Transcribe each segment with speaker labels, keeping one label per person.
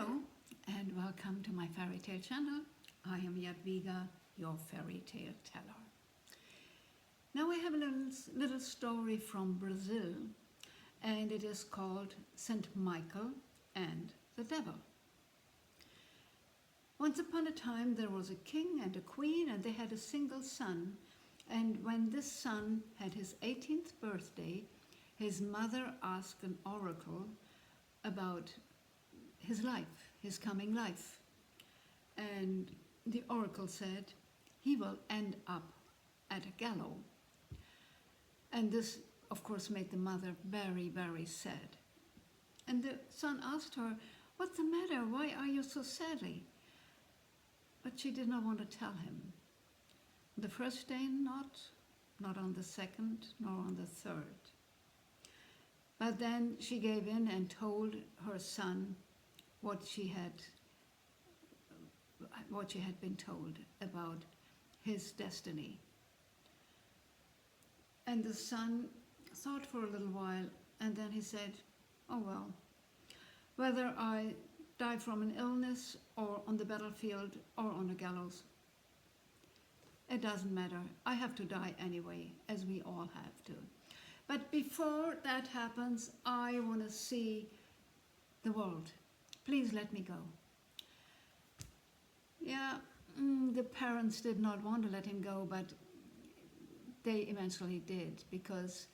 Speaker 1: Hello and welcome to my fairy tale channel. I am Jadwiga, your fairy tale teller. Now I have a little story from Brazil, and it is called Saint Michael and the Devil. Once upon a time there was a king and a queen, and they had a single son. And when this son had his 18th birthday, his mother asked an oracle about his life, his coming life. And the oracle said he will end up at a gallows. And this, of course, made the mother very, very sad. And the son asked her, "What's the matter? Why are you so sadly?" But she did not want to tell him. The first day, not on the second, nor on the third. But then she gave in and told her son what she had been told about his destiny. And the son thought for a little while, and then he said, "Oh well, whether I die from an illness or on the battlefield or on a gallows, it doesn't matter. I have to die anyway, as we all have to. But before that happens, I want to see the world. Please let me go." Yeah, the parents did not want to let him go, but they eventually did, because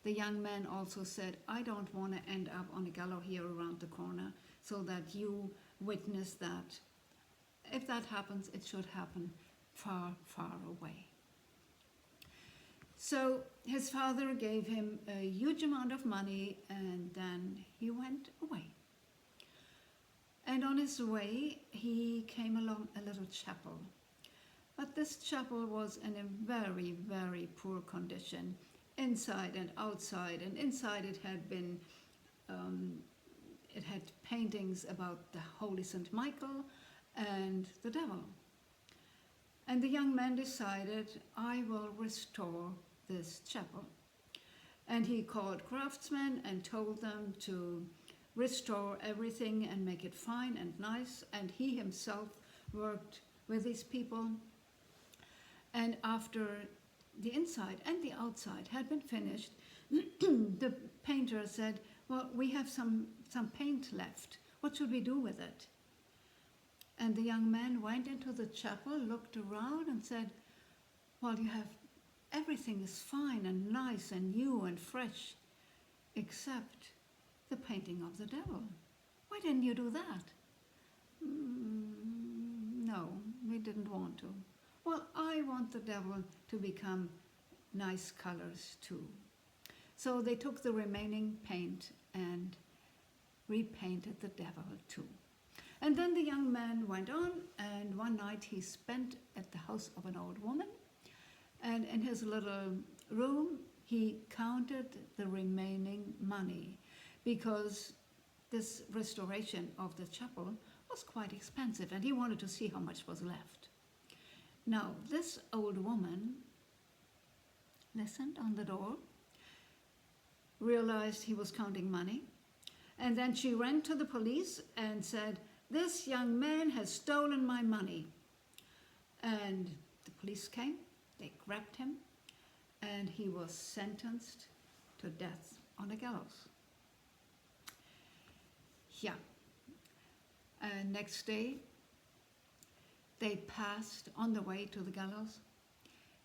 Speaker 1: the young man also said, "I don't want to end up on a gallows here around the corner, so that you witness that. If that happens, it should happen far, far away." So his father gave him a huge amount of money, and then he went away. And on his way, he came along a little chapel. But this chapel was in a very, very poor condition, inside and outside. And inside it had been, it had paintings about the Holy Saint Michael and the devil. And the young man decided, "I will restore this chapel." And he called craftsmen and told them to restore everything and make it fine and nice. And he himself worked with these people. And after the inside and the outside had been finished, the painter said, "Well, we have some paint left. What should we do with it?" And the young man went into the chapel, looked around and said, "Well, everything is fine and nice and new and fresh, except the painting of the devil. Why didn't you do that?" "No, we didn't want to." "Well, I want the devil to become nice colors too." So they took the remaining paint and repainted the devil too. And then the young man went on, and one night he spent at the house of an old woman. And in his little room, he counted the remaining money, because this restoration of the chapel was quite expensive, and he wanted to see how much was left. Now, this old woman listened on the door, realized he was counting money, and then she ran to the police and said, "This young man has stolen my money." And the police came, they grabbed him, and he was sentenced to death on a gallows. Yeah. And next day, they passed, on the way to the gallows,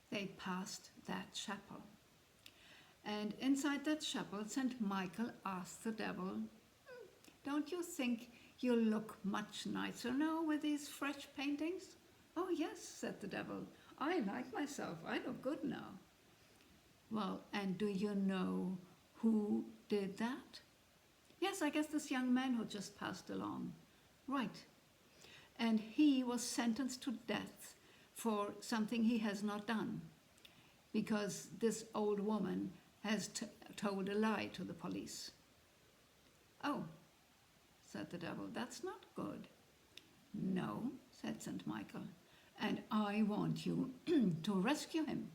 Speaker 1: they passed that chapel. And inside that chapel, Saint Michael asked the devil, "Don't you think you look much nicer now with these fresh paintings?" "Oh yes," said the devil, "I like myself. I look good now." "Well, and do you know who did that?" "Yes, I guess this young man who just passed along." "Right. And he was sentenced to death for something he has not done, because this old woman has told a lie to the police." "Oh," said the devil, "that's not good." "No," said Saint Michael, "and I want you to rescue him."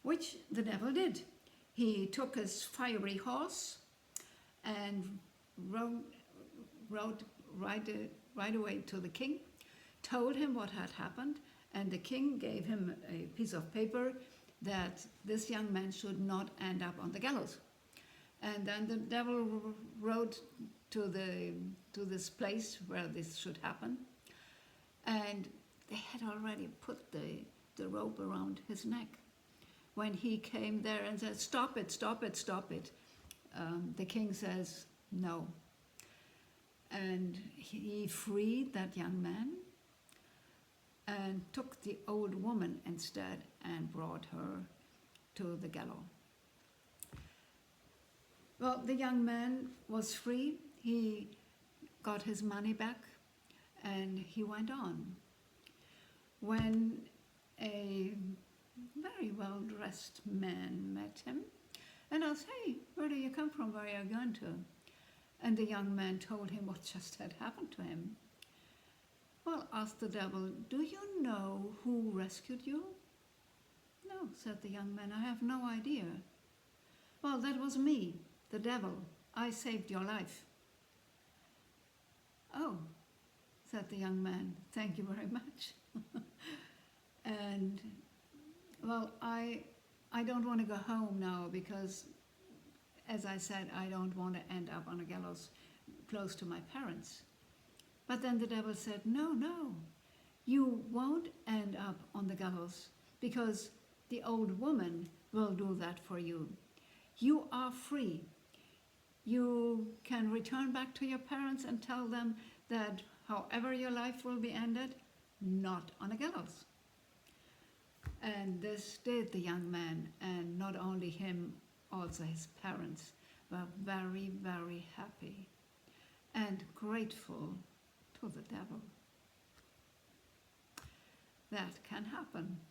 Speaker 1: Which the devil did. He took his fiery horse and wrote right away to the king, told him what had happened, and the king gave him a piece of paper that this young man should not end up on the gallows. And then the devil wrote to this place where this should happen, and they had already put the rope around his neck. When he came there and said, "Stop it, stop it, stop it," the king says, "No." And he freed that young man and took the old woman instead and brought her to the gallows. Well, the young man was free. He got his money back and he went on. When a very well-dressed man met him and asked, "Hey, where do you come from? Where are you going to?" And the young man told him what just had happened to him. "Well," asked the devil, "do you know who rescued you?" "No," said the young man, "I have no idea." "Well, that was me, the devil. I saved your life." "Oh," said the young man, "thank you very much." And, well, I don't want to go home now because, as I said, I don't want to end up on a gallows close to my parents. But then the devil said, "No, no, you won't end up on the gallows because the old woman will do that for you. You are free. You can return back to your parents and tell them that however your life will be ended, not on a gallows." And this did the young man, and not only him, also his parents were very, very happy and grateful to the devil. That can happen.